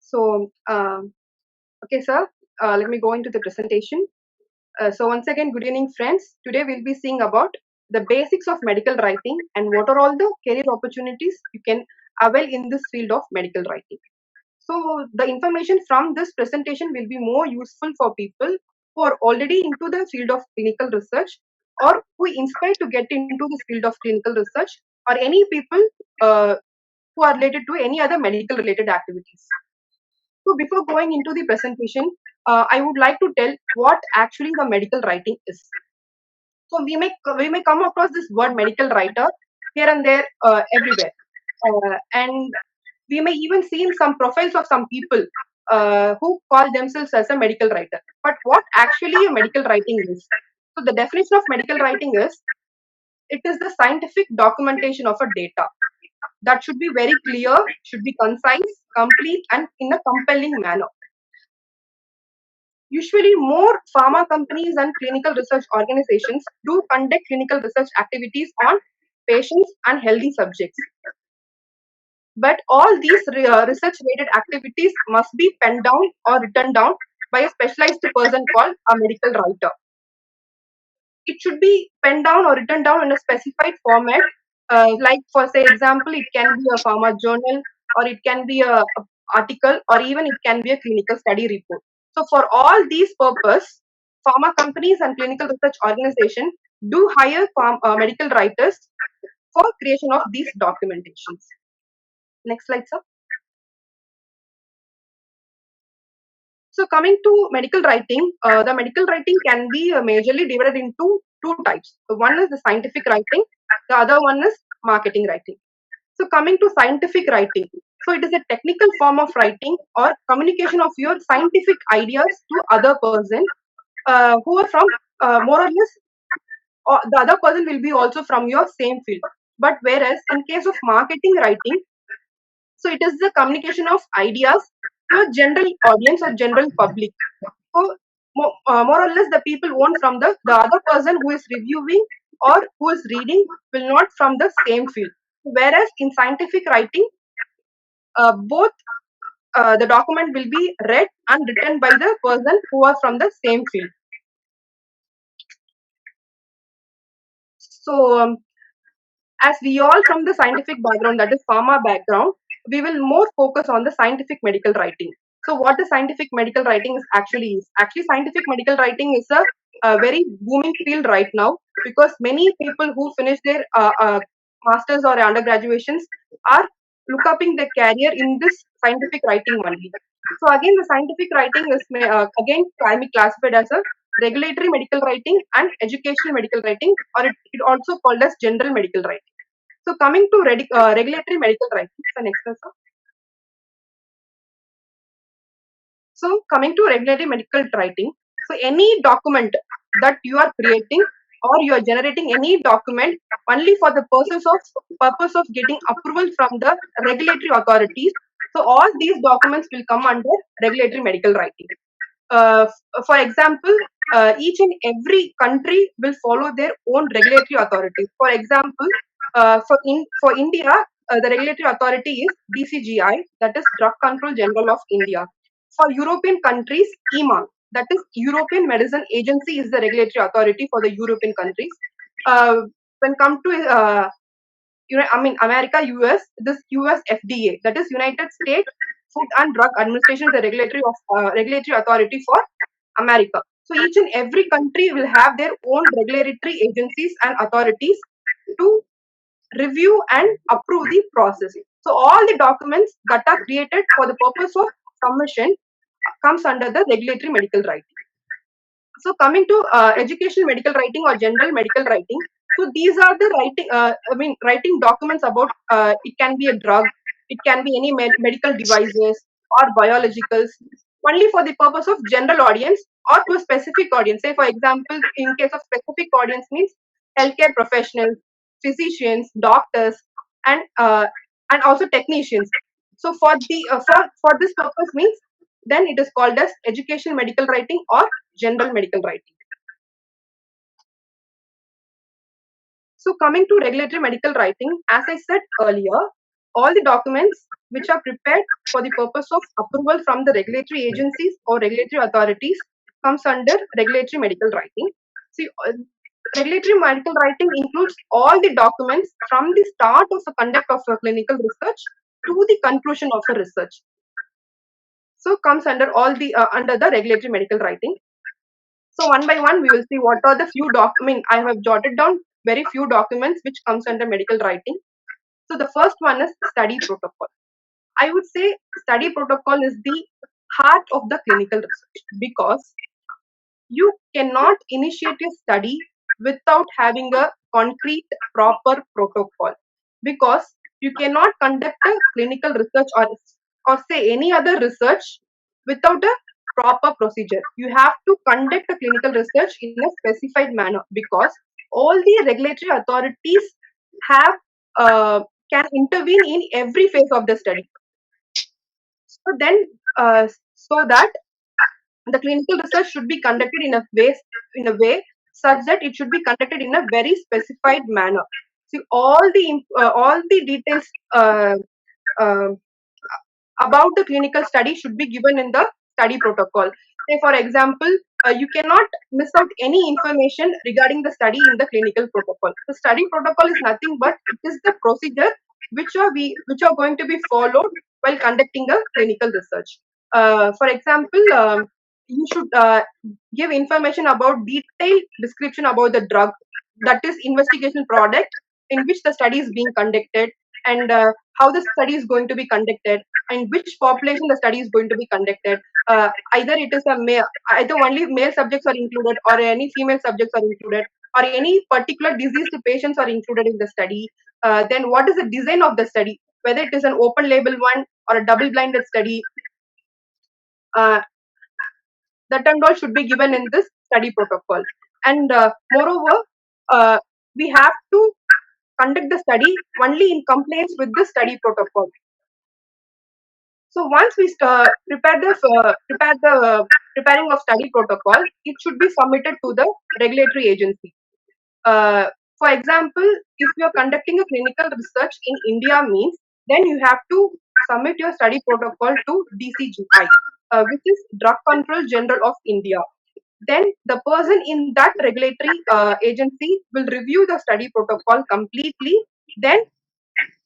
So, okay, sir, let me go into the presentation. So once again, good evening, friends. Today we'll be seeing about the basics of medical writing and what are all the career opportunities you can avail in this field of medical writing. So the information from this presentation will be more useful for people who are already into the field of clinical research or who inspired to get into this field of clinical research or any people uh, who are related to any other medical related activities. So before going into the presentation, I would like to tell what actually the medical writing is. So we may come across this word medical writer here and there everywhere, and we may even see in some profiles of some people who call themselves as a medical writer. But what actually a medical writing is? So the definition of medical writing is it is the scientific documentation of a data that should be very clear, should be concise, complete, and in a compelling manner. Usually, more pharma companies and clinical research organizations do conduct clinical research activities on patients and healthy subjects. But all these research related activities must be penned down or written down by a specialized person called a medical writer. It should be penned down or written down in a specified format, like for say example, it can be a pharma journal or it can be a article or even it can be a clinical study report. So for all these purpose, pharma companies and clinical research organization do hire medical writers for creation of these documentations. Next slide, sir. So coming to medical writing, the medical writing can be majorly divided into two types. So one is the scientific writing, the other one is marketing writing. So coming to scientific writing, so it is a technical form of writing or communication of your scientific ideas to other person who are from more or less, or the other person will be also from your same field. But whereas in case of marketing writing, so it is the communication of ideas to a general audience or general public. So more or less the people want from the other person who is reviewing or who is reading will not from the same field. Whereas in scientific writing, both the document will be read and written by the person who are from the same field. So as we all from the scientific background, that is pharma background, we will more focus on the scientific medical writing. So what the scientific medical writing is actually is? Actually, scientific medical writing is a very booming field right now because many people who finish their masters or undergraduations are look upping their career in this scientific writing only. So again, the scientific writing is again can be classified as a regulatory medical writing and educational medical writing, or it also called as general medical writing. So coming to regulatory medical writing, so next one, sir. So coming to regulatory medical writing, so any document that you are creating or you are generating any document only for the purpose of getting approval from the regulatory authorities. So all these documents will come under regulatory medical writing. For example, each and every country will follow their own regulatory authorities. For example, for India, the regulatory authority is DCGI, that is Drug Control General of India. For European countries, EMA, that is European Medicine Agency, is the regulatory authority for the European countries. When come to America, US, this US FDA, that is United States Food and Drug Administration, is the regulatory authority for America. So each and every country will have their own regulatory agencies and authorities to review and approve the process. So all the documents that are created for the purpose of submission comes under the regulatory medical writing. So coming to educational medical writing or general medical writing, so these are the writing documents about it can be a drug, it can be any medical devices or biologicals, only for the purpose of general audience or to a specific audience. Say for example, in case of specific audience means healthcare professionals, physicians, doctors, and also technicians. So for this purpose means then it is called as educational medical writing or general medical writing. So coming to regulatory medical writing, as I said earlier, all the documents which are prepared for the purpose of approval from the regulatory agencies or regulatory authorities comes under regulatory medical writing. See, regulatory medical writing includes all the documents from the start of the conduct of a clinical research to the conclusion of a research. So comes under all the under the regulatory medical writing. So one by one, we will see what are the few documents. I have jotted down very few documents which comes under medical writing. So the first one is study protocol. I would say study protocol is the heart of the clinical research because you cannot initiate a study without having a concrete proper protocol, because you cannot conduct a clinical research or say any other research without a proper procedure. You have to conduct a clinical research in a specified manner, because all the regulatory authorities have can intervene in every phase of the study. So then, so that the clinical research should be conducted in a way such that it should be conducted in a very specified manner. See, all the details uh, about the clinical study should be given in the study protocol. Say, for example, you cannot miss out any information regarding the study in the clinical protocol. The study protocol is nothing but it is the procedure which are going to be followed while conducting a clinical research. For example, you should give information about detailed description about the drug, that is investigation product in which the study is being conducted, and how the study is going to be conducted, and which population the study is going to be conducted. Either it is a male, either only male subjects are included, or any female subjects are included, or any particular diseased patients are included in the study. Then what is the design of the study, whether it is an open label one or a double blinded study. Uh, that and all should be given in this study protocol. And moreover, uh, we have to conduct the study only in compliance with the study protocol. So once we prepare the preparing of study protocol, it should be submitted to the regulatory agency. For example, if you are conducting a clinical research in India means, then you have to submit your study protocol to DCGI, which is Drug Control General of India. Then the person in that regulatory agency will review the study protocol completely. Then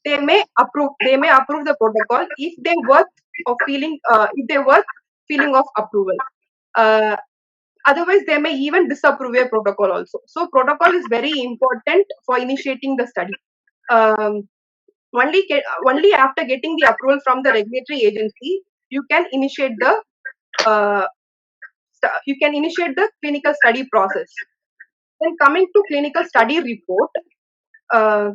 they may approve the protocol if they worth feeling of approval. Uh, Otherwise, they may even disapprove a protocol also. So protocol is very important for initiating the study. Um, only after getting the approval from the regulatory agency, you can initiate the uh, clinical study process. Then coming to clinical study report, uh,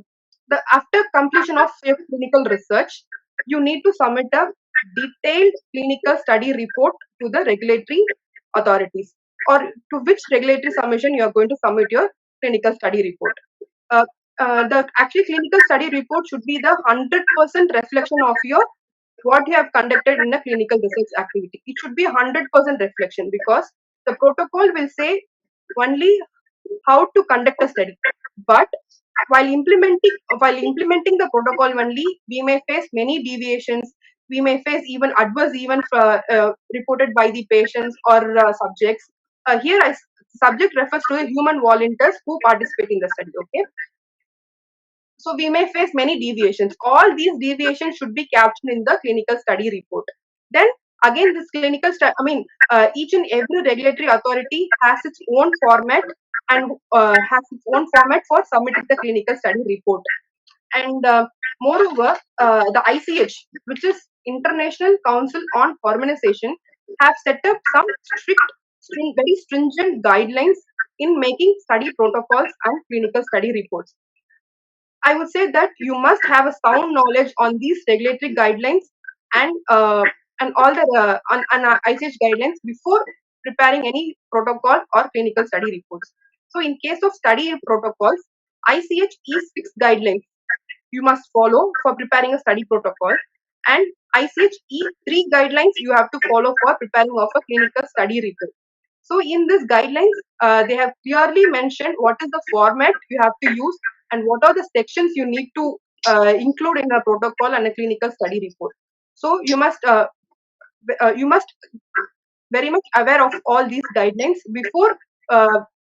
after completion of your clinical research, you need to submit a detailed clinical study report to the regulatory authorities, or to which regulatory submission you are going to submit your clinical study report. Uh, the actually clinical study report should be the 100% reflection of your what you have conducted in a clinical research activity. It should be 100% reflection, because the protocol will say only how to conduct a study, but while implementing the protocol only, we may face many deviations. We may face even adverse events reported by the patients or subjects. Here, subject refers to the human volunteers who participate in the study. Okay, so we may face many deviations. All these deviations should be captured in the clinical study report. Then again, this clinical study, each and every regulatory authority has its own format, and has its own format for submitting the clinical study report. And moreover, the ICH, which is International Council on Harmonization, have set up some very stringent guidelines in making study protocols and clinical study reports. I would say that you must have a sound knowledge on these regulatory guidelines, and all the ICH guidelines before preparing any protocol or clinical study reports. So, in case of study protocols, ICH E6 guidelines you must follow for preparing a study protocol, and ICH E3 guidelines you have to follow for preparing of a clinical study report. So in this guidelines, they have clearly mentioned what is the format you have to use and what are the sections you need to include in a protocol and a clinical study report. So you must very much aware of all these guidelines before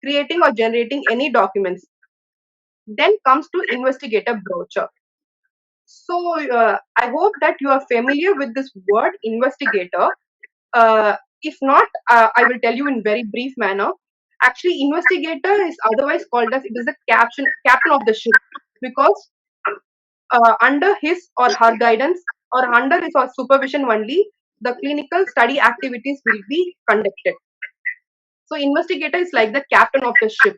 creating or generating any documents. Then comes to investigator brochure. So I hope that you are familiar with this word investigator. If not, I will tell you in very brief manner. Actually, investigator is otherwise called as, it is the captain of the ship, because under his or her guidance or under his or supervision only, the clinical study activities will be conducted. So investigator is like the captain of the ship.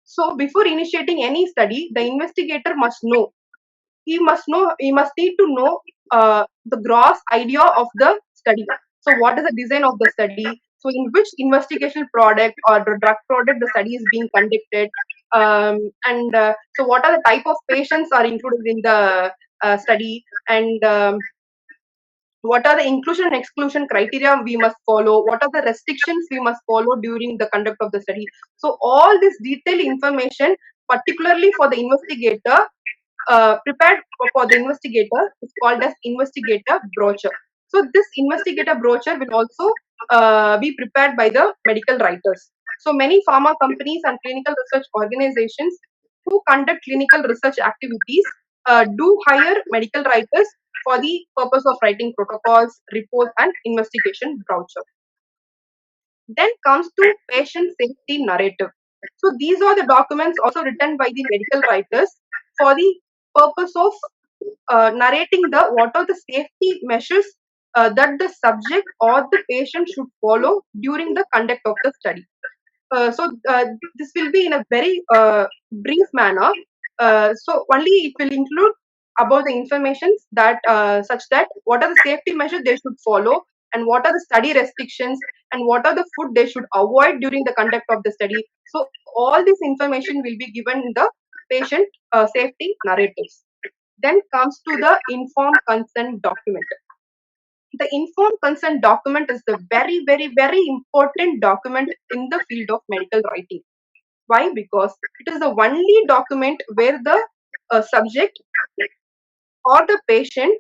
So before initiating any study, the investigator must know. He must need to know the gross idea of the study. So what is the design of the study? So in which investigation product or the drug product the study is being conducted, and so what are the type of patients are included in the study, and what are the inclusion and exclusion criteria we must follow, what are the restrictions we must follow during the conduct of the study. So all this detailed information, particularly for the investigator, prepared for the investigator, is called as investigator brochure. So this investigator brochure will also be prepared by the medical writers. So many pharma companies and clinical research organizations who conduct clinical research activities do hire medical writers for the purpose of writing protocols, reports, and investigation brochure. Then comes to patient safety narrative. So these are the documents also written by the medical writers for the purpose of narrating what are the safety measures that the subject or the patient should follow during the conduct of the study. So this will be in a very brief manner. So only it will include about the information that such that what are the safety measures they should follow, and what are the study restrictions, and what are the food they should avoid during the conduct of the study. So all this information will be given in the patient safety narratives. Then comes to the informed consent document. The informed consent document is the very, very, very important document in the field of medical writing. Why? Because it is the only document where the subject or the patient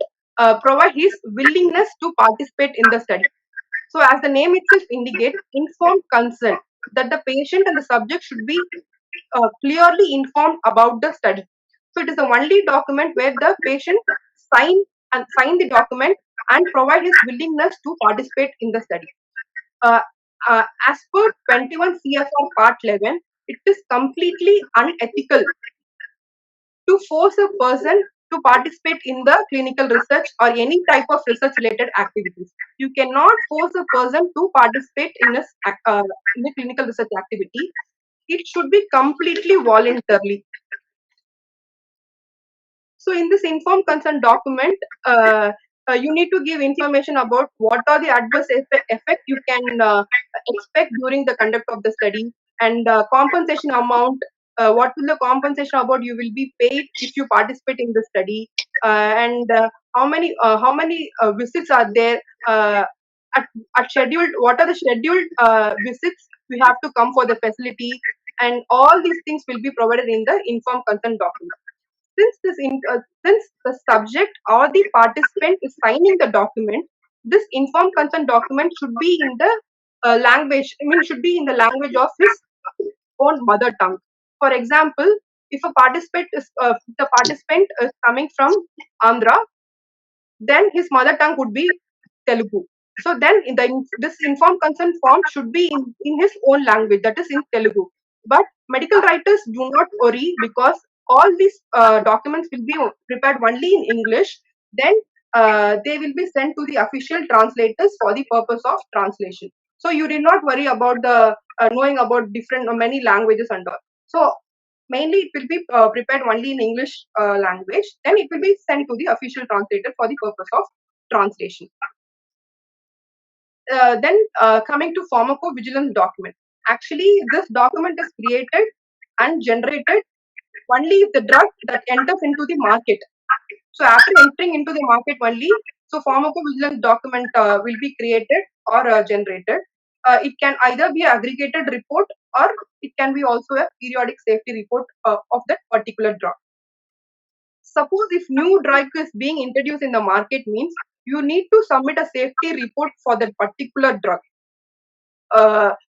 provide his willingness to participate in the study. So as the name itself indicates, informed consent, that the patient and the subject should be clearly informed about the study. So it is the only document where the patient sign the document and provide his willingness to participate in the study. Uh, as per 21 CFR Part 11, it is completely unethical to force a person to participate in the clinical research or any type of research related activities. You cannot force a person to participate in a clinical research activity. It should be completely voluntarily. So in this informed consent document, you need to give information about what are the adverse effect you can expect during the conduct of the study, and compensation amount. What will the compensation about you will be paid if you participate in the study, and how many visits are there at scheduled? What are the scheduled visits you have to come for the facility, and all these things will be provided in the informed consent document. Since the subject or the participant is signing the document, this informed consent document should be in the language. I mean, should be in the language of his own mother tongue. For example, if the participant is coming from Andhra, then his mother tongue would be Telugu. So then this informed consent form should be in his own language, that is in Telugu. But medical writers do not worry, because all these documents will be prepared only in English. Then they will be sent to the official translators for the purpose of translation. So you did not worry about the knowing about different many languages and all. So mainly it will be prepared only in English language. Then it will be sent to the official translator for the purpose of translation. Then coming to pharmacovigilance document. Actually, this document is created and generated only if the drug that enters into the market. So after entering into the market only, so pharmacovigilance document will be created or generated. It can either be an aggregated report, or it can be also a periodic safety report of that particular drug. suppose if new drug is being introduced in the market means you need to submit a safety report for that particular drug.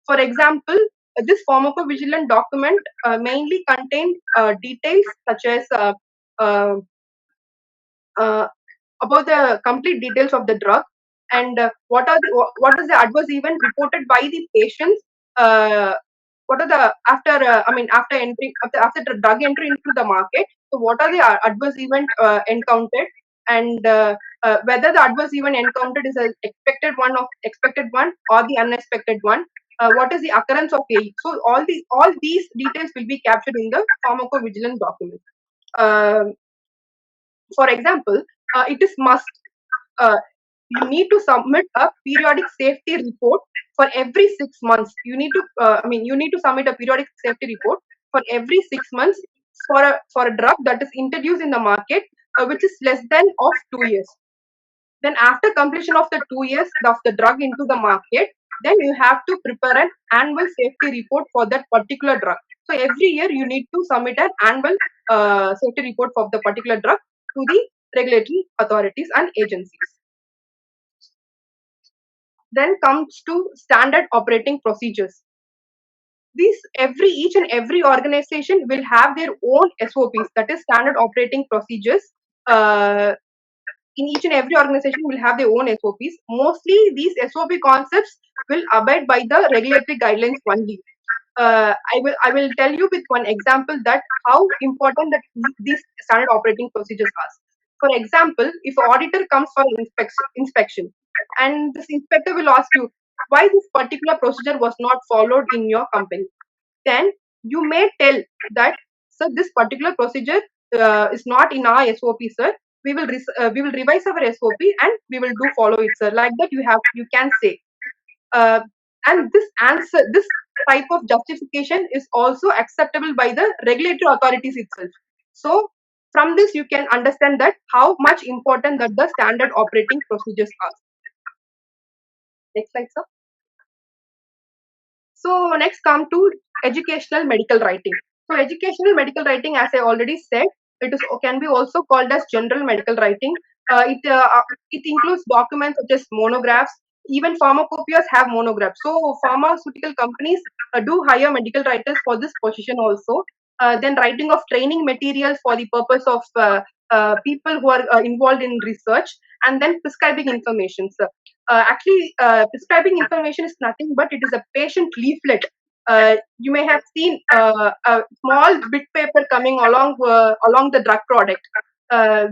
For example, this pharmacovigilance document mainly contains details such as uh, uh, about the complete details of the drug and what is the adverse event reported by the patients. What are the after after entering after the drug entry into the market. So what are the adverse event encountered and whether the adverse event encountered is an expected one or the unexpected one. What is the occurrence of age? So all these details will be captured in the pharmacovigilance document. Um for example, it is must uh, you need to submit a periodic safety report for every 6 months. You need to you need to submit a periodic safety report for every 6 months for a drug that is introduced in the market, which is less than of 2 years. Then after completion of the 2 years of the drug into the market, then you have to prepare an annual safety report for that particular drug. So every year you need to submit an annual safety report for the particular drug to the regulatory authorities and agencies. Then comes to standard operating procedures. Each and every organization will have their own SOPs, that is standard operating procedures. Uh, in each and every organization will have their own SOPs. Mostly these SOP concepts will abide by the regulatory guidelines only. I will tell you with one example that how important that these standard operating procedures are. For example, if an auditor comes for inspection, and this inspector will ask you why this particular procedure was not followed in your company, then you may tell that, sir, this particular procedure is not in our SOP, sir. We will revise our SOP and we will do follow it, sir. Like that, you can say. Uh, and this type of justification is also acceptable by the regulatory authorities itself. So from this, you can understand that how much important that the standard operating procedures are. Next slide, sir. So next come to educational medical writing. So educational medical writing, as I already said, can be also called as general medical writing. It includes documents such as monographs. Even pharmacopoeias have monographs. So pharmaceutical companies do hire medical writers for this position also. Then writing of training materials for the purpose of people who are involved in research, and then prescribing information. So, prescribing information is nothing but it is a patient leaflet. You may have seen a small bit paper coming along the drug product,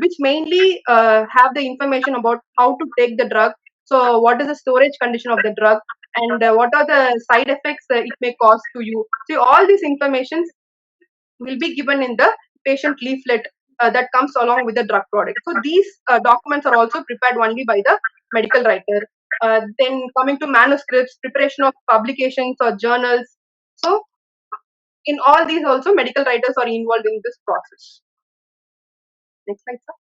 which mainly have the information about how to take the drug. So, what is the storage condition of the drug, and what are the side effects it may cause to you. So, all these informations will be given in the patient leaflet that comes along with the drug product. So these documents are also prepared only by the medical writer. Then coming to manuscripts, preparation of publications or journals. So in all these also medical writers are involved in this process. Next slide, sir.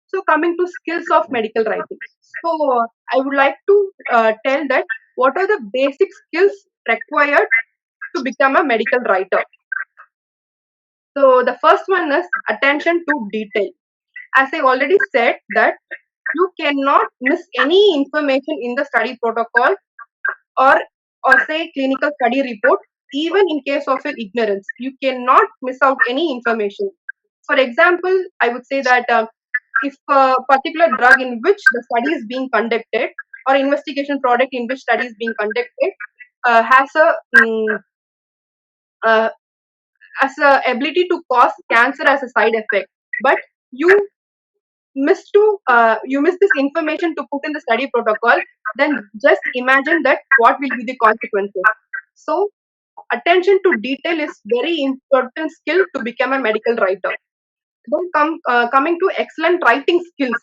So coming to skills of medical writing. So I would like to tell that what are the basic skills required to become a medical writer. So the first one is attention to detail. As I already said that you cannot miss any information in the study protocol or say clinical study report, even in case of your ignorance. You cannot miss out any information. For example, I would say that if a particular drug in which the study is being conducted or investigation product in which study is being conducted has uh, a ability to cause cancer as a side effect, but you you miss this information to put in the study protocol, then just imagine that what will be the consequences. So attention to detail is very important skill to become a medical writer. Then coming to excellent writing skills.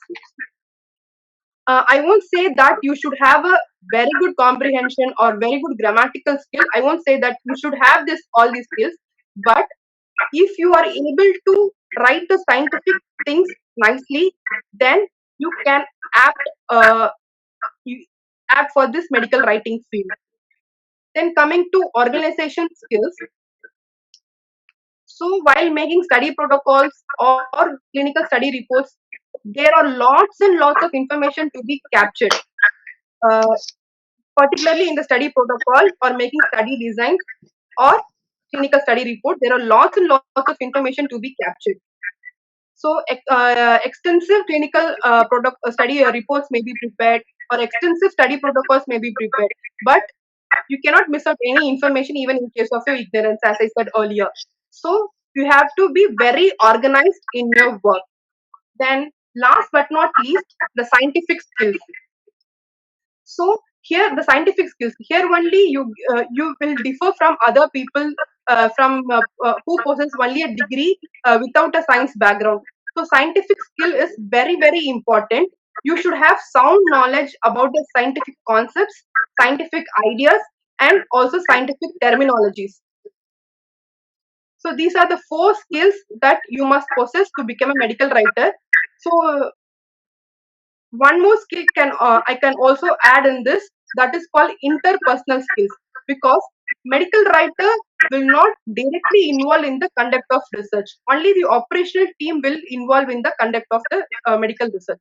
I won't say that you should have a very good comprehension or very good grammatical skill. I won't say that you should have all these skills, but if you are able to write the scientific things nicely, then you can apt uh, apt for this medical writing field. Then coming to organization skills. So while making study protocols or clinical study reports, there are lots and lots of information to be captured, uh, particularly in the study protocol or making study designs or clinical study report. There are lots and lots of information to be captured. So extensive clinical product study reports may be prepared, or extensive study protocols may be prepared, but you cannot miss out any information even in case of your ignorance, as I said earlier. So you have to be very organized in your work. Then last but not least, the scientific skills. So here the scientific skills, here only you will differ from other people from who possess only a degree without a science background. So scientific skill is very very important. You should have sound knowledge about the scientific concepts, scientific ideas, and also scientific terminologies. So these are the four skills that you must possess to become a medical writer. So one more skill can I can also add in this, that is called interpersonal skills, because medical writer will not directly involve in the conduct of research. Only the operational team will involve in the conduct of the medical research.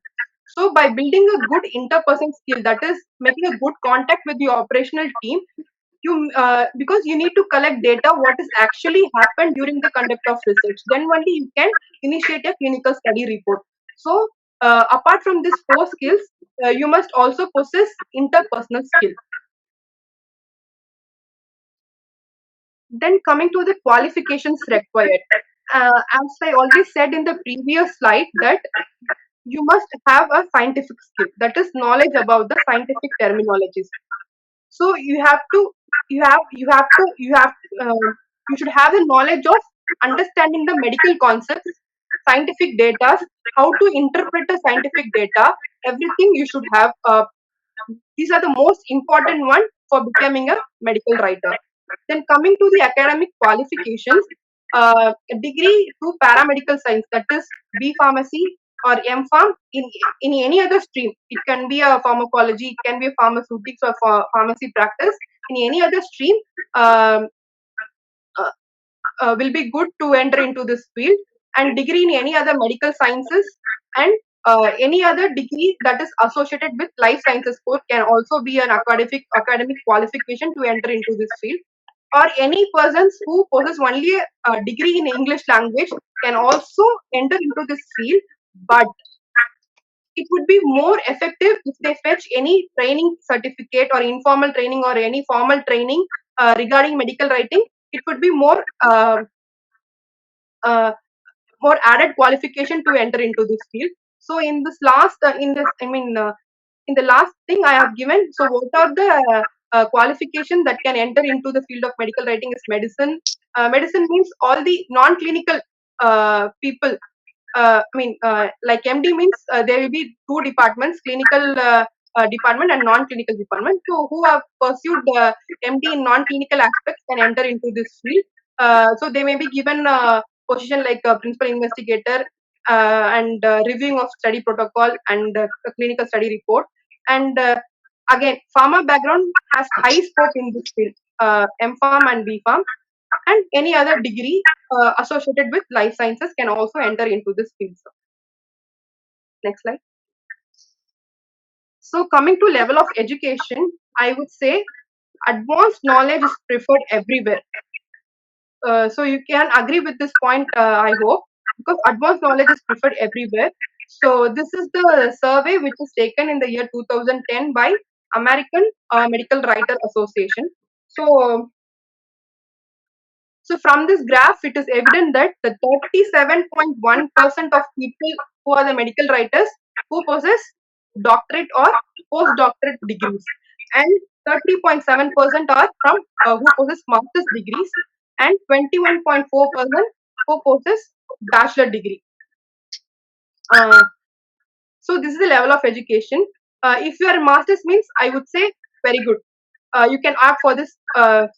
So by building a good interpersonal skill, that is making a good contact with the operational team, you because you need to collect data what is actually happened during the conduct of research, then only you can initiate a clinical study report. So apart from these four skills, you must also possess interpersonal skill. Then coming to the qualifications required, as I already said in the previous slide, that you must have a scientific skill, that is knowledge about the scientific terminologies. So you should have the knowledge of understanding the medical concepts, scientific data, how to interpret the scientific data. Everything you should have. These are the most important one for becoming a medical writer. Then coming to the academic qualifications, a degree to paramedical science, that is B Pharmacy or M Pharm in any other stream. It can be a pharmacology, it can be a pharmaceutics or pharmacy practice. In any other stream, um, uh, will be good to enter into this field. And degree in any other medical sciences, and any other degree that is associated with life sciences course can also be an academic qualification to enter into this field. Or any persons who possess only a degree in English language can also enter into this field, but it would be more effective if they fetch any training certificate or informal training or any formal training regarding medical writing. It would be uh, more added qualification to enter into this field. So in this last, in the last thing I have given, so what are the qualification that can enter into the field of medical writing is medicine. Medicine means all the non-clinical people. Like MD means there will be two departments, clinical department and non-clinical department. So who have pursued the MD in non-clinical aspects can enter into this field. So they may be given a position like a principal investigator and reviewing of study protocol and a clinical study report. And again, pharma background has high scope in this field, M-Pharm and B-Pharm, and any other degree associated with life sciences can also enter into this field. Next slide. So coming to level of education, I would say advanced knowledge is preferred everywhere. So you can agree with this point, I hope, because advanced knowledge is preferred everywhere. So this is the survey which was taken in the year 2010 by American Medical Writer Association. So from this graph, it is evident that the 37.1% of people who are the medical writers who possess doctorate or postdoctorate degrees, and 30.7% are from who possess master's degrees, and 21.4% who possess bachelor degree. So this is the level of education. If you are a master's means, I would say very good. You can opt for this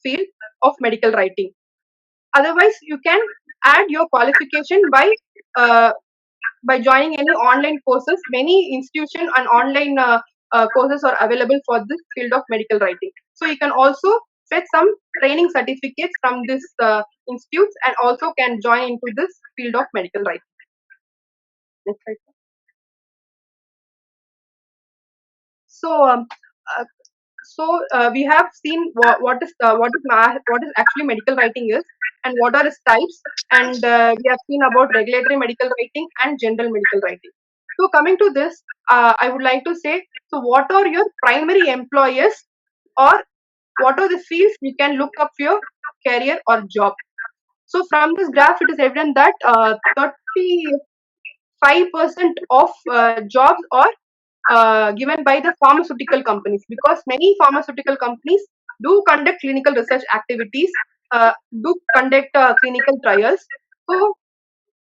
field of medical writing. Otherwise, you can add your qualification by joining any online courses. Many institution and online courses are available for this field of medical writing. So you can also fetch some training certificates from this institutes and also can join into this field of medical writing. Next slide. So, uh, we have seen what is actually medical writing is and what are its types, and we have seen about regulatory medical writing and general medical writing. So coming to this, I would like to say, so what are your primary employers, or what are the fields you can look up for your career or job? So from this graph, it is evident that 35% of jobs are given by the pharmaceutical companies, because many pharmaceutical companies do conduct clinical research activities, do conduct clinical trials. So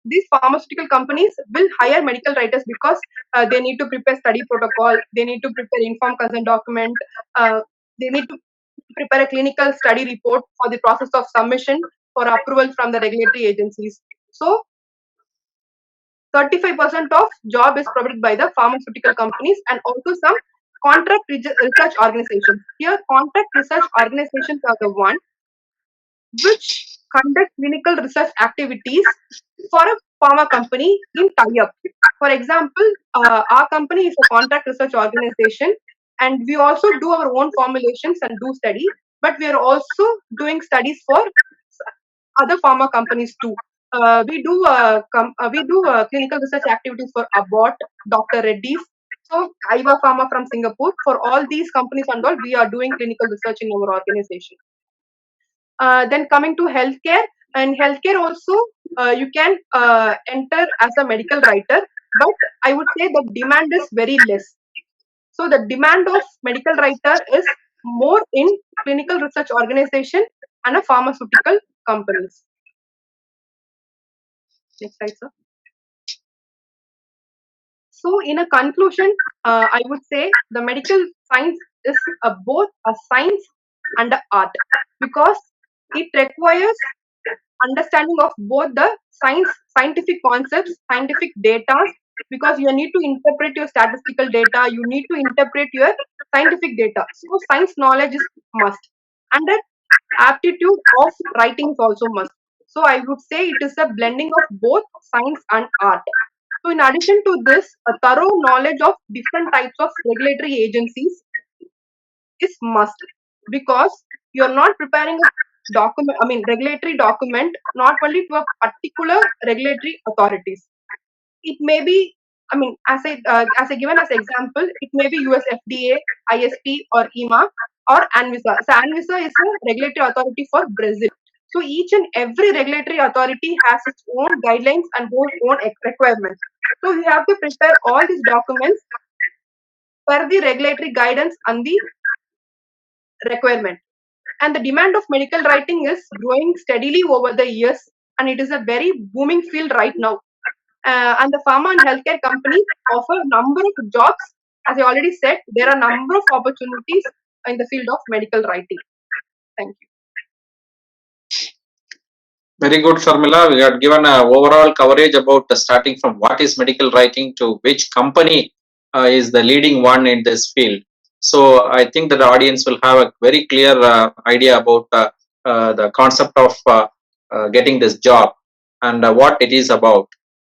these pharmaceutical companies will hire medical writers because they need to prepare study protocol, they need to prepare informed consent document, they need to prepare a clinical study report for the process of submission for approval from the regulatory agencies. So 35% of job is provided by the pharmaceutical companies and also some contract research organizations. Here, contract research organizations are the one which conduct clinical research activities for a pharma company in tie-up. For example, our company is a contract research organization, and we also do our own formulations and do study, but we are also doing studies for other pharma companies too. We do clinical research activities for Abbott, Dr. Reddy's, so Aiva Pharma from Singapore. For all these companies and all, we are doing clinical research in our organization. Then coming to healthcare, and healthcare also you can enter as a medical writer, but I would say the demand is very less. So the demand of medical writer is more in clinical research organization and a pharmaceutical companies. Next slide, sir. So in a conclusion, I would say the medical science is both a science and an art, because it requires understanding of both the scientific concepts, scientific data, because you need to interpret your statistical data, you need to interpret your scientific data. So science knowledge is must, and the aptitude of writing is also must. So I would say it is a blending of both science and art. So in addition to this, a thorough knowledge of different types of regulatory agencies is must, because you are not preparing a document, I mean regulatory document, not only to a particular regulatory authorities. It may be, I mean, as I given as example, it may be US FDA, ISP, or EMA, or ANVISA. So ANVISA is a regulatory authority for Brazil. So each and every regulatory authority has its own guidelines and own requirements. So you have to prepare all these documents per the regulatory guidance and the requirement. And the demand of medical writing is growing steadily over the years, and it is a very booming field right now. And the pharma and healthcare companies offer a number of jobs. As I already said, there are a number of opportunities in the field of medical writing. Thank you. Very good, Sharmila. We have given an overall coverage about starting from what is medical writing to which company is the leading one in this field. So I think that the audience will have a very clear idea about the concept of getting this job and what it is about.